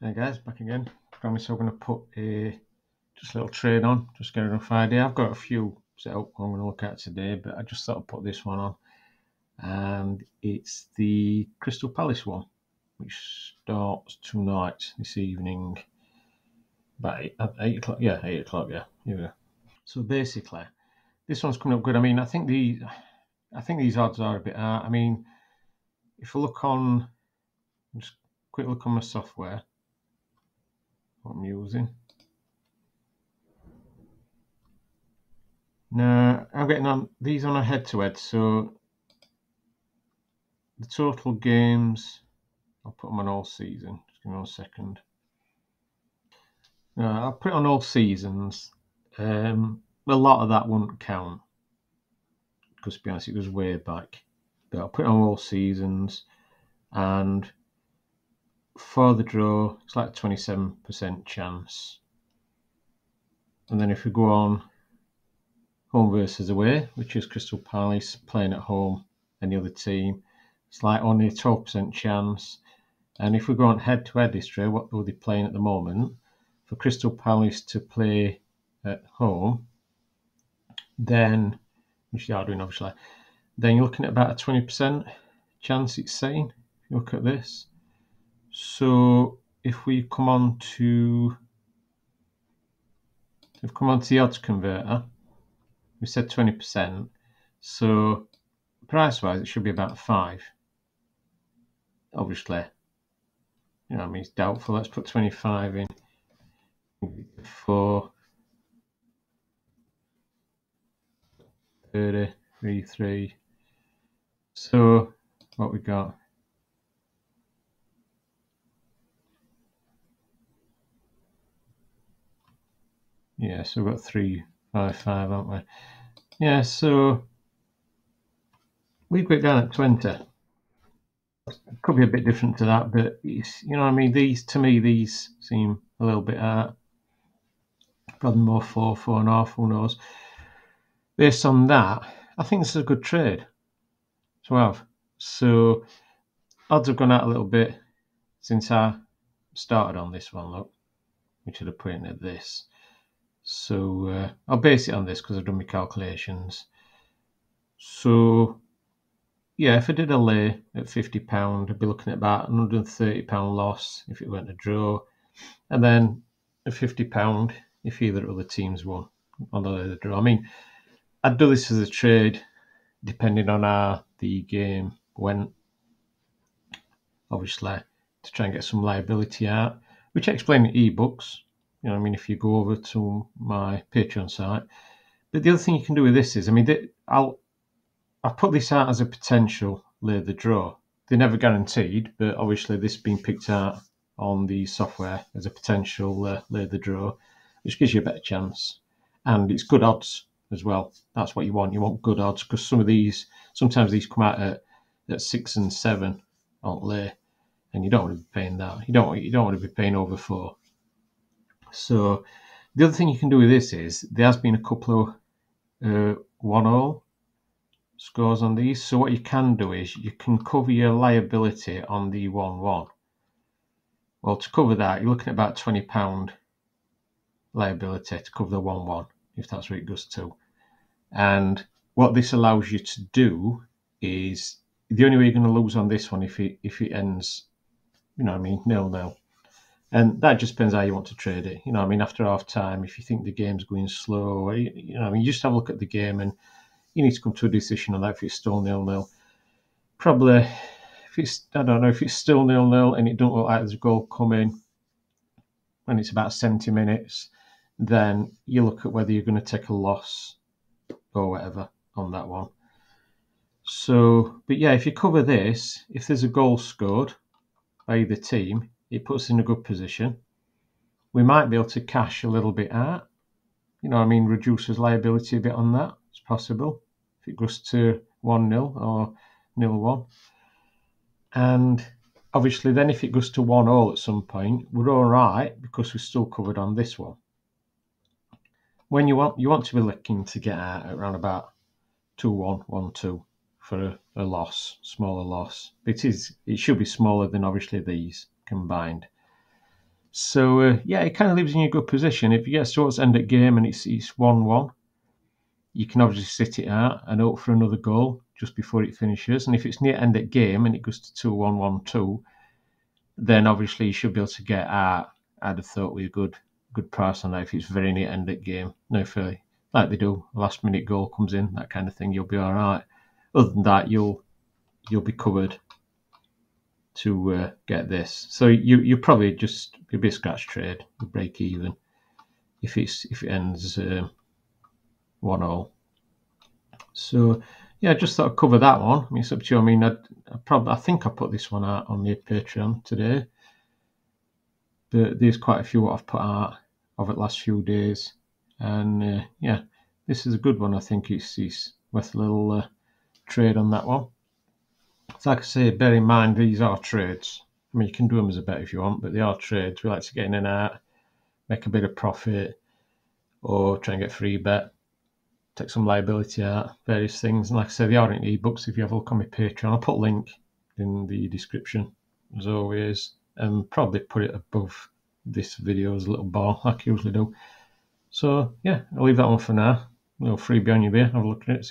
Hey guys, back again. Promise I'm going to put just a little trade on, just get a rough idea. I've got a few set up I'm going to look at today, but I just thought I'd put this one on. And it's the Crystal Palace one, which starts tonight, this evening, about 8 o'clock. Yeah, 8 o'clock, yeah. Here we go. So basically, this one's coming up good. I mean, I think these odds are a bit hard. I mean, if I look on, just quick look on my software, what I'm using. No, I'm getting on these on a head-to-head, so the total games, I'll put them on all season. Just give me 1 second. No, I'll put it on all seasons. A lot of that wouldn't count, because to be honest, it was way back. But I'll put it on all seasons, and for the draw, it's like a 27% chance. And then if we go on home versus away, which is Crystal Palace playing at home, any other team, it's like only a 12% chance. And if we go on head-to-head history, what are they playing at the moment? For Crystal Palace to play at home, then, which they are doing obviously, then you're looking at about a 20% chance, it's saying. If you look at this. So if we come on to the odds converter, we said 20%. So price-wise, it should be about 5. Obviously, you know, I mean, it's doubtful. Let's put 25 in for 30, 3. So what we got? Yeah, so we've got 355, haven't we? Yeah, so we've got it down at 20. It could be a bit different to that, but it's, you know what I mean? To me, these seem a little bit probably more 4.5, who knows? Based on that, I think this is a good trade to have. So odds have gone out a little bit since I started on this one, look. We should have put in at this. So I'll base it on this because I've done my calculations. So yeah, if I did a lay at £50, I'd be looking at about £130 loss if it went to draw, and then a £50 if either of the teams won on the draw. I mean, I'd do this as a trade depending on how the game went, obviously, to try and get some liability out, which I explain in eBooks. You know, I mean, if you go over to my Patreon site. But the other thing you can do with this is, I mean, I'll put this out as a potential lay the draw. They're never guaranteed, but obviously this being picked out on the software as a potential lay the draw, which gives you a better chance. And it's good odds as well. That's what you want. You want good odds, because sometimes these come out at 6 and 7 on lay, and you don't want to be paying that. You don't want to be paying over 4. So the other thing you can do with this is there has been a couple of 1-all scores on these. So what you can do is you can cover your liability on the 1-1. Well, to cover that, you're looking at about £20 liability to cover the 1-1, if that's what it goes to. And what this allows you to do is, the only way you're going to lose on this one if it ends, you know what I mean, 0-0. And that just depends how you want to trade it. You know, I mean, after half time, if you think the game's going slow, you know, I mean, you just have a look at the game and you need to come to a decision on that if it's still 0-0. Probably, if it's still 0-0 and it don't look like there's a goal coming and it's about 70 minutes, then you look at whether you're going to take a loss or whatever on that one. So, but yeah, if you cover this, if there's a goal scored by either team, it puts us in a good position. We might be able to cash a little bit out. You know, I mean, reduces liability a bit on that. It's possible if it goes to 1-0 or 0-1. And obviously, then if it goes to 1-all at some point, we're all right because we're still covered on this one. When you want to be looking to get out at around about 2-1, 1-2 for a loss, smaller loss. It should be smaller than obviously these combined. So yeah, it kind of leaves you in a good position. If you get towards the end of the game and it's 1-1, you can obviously sit it out and hope for another goal just before it finishes. And if it's near end of the game and it goes to 2-1, 1-2, then obviously you should be able to get out. I'd have thought with a good price on that if it's very near end of the game. No fairly like they do, last minute goal comes in, that kind of thing, you'll be all right. Other than that, you'll be covered to get this. So you probably just you'll be a scratch trade, you break even if it ends 1-1. So yeah, I just thought I'd cover that one. I mean, it's up to you. I mean, I think I put this one out on the Patreon today, but there's quite a few what I've put out over the last few days, and yeah, this is a good one. I think it's worth a little trade on that one. So like I say, bear in mind these are trades. I mean, you can do them as a bet if you want, but they are trades. We like to get in and out, make a bit of profit, or try and get free bet, take some liability out, various things. And like I said, they are in eBooks. If you have a look on my Patreon, I'll put a link in the description as always, and probably put it above this video as a little bar like I usually do. So yeah, I'll leave that one for now. A little freebie on you there. Have a look at it.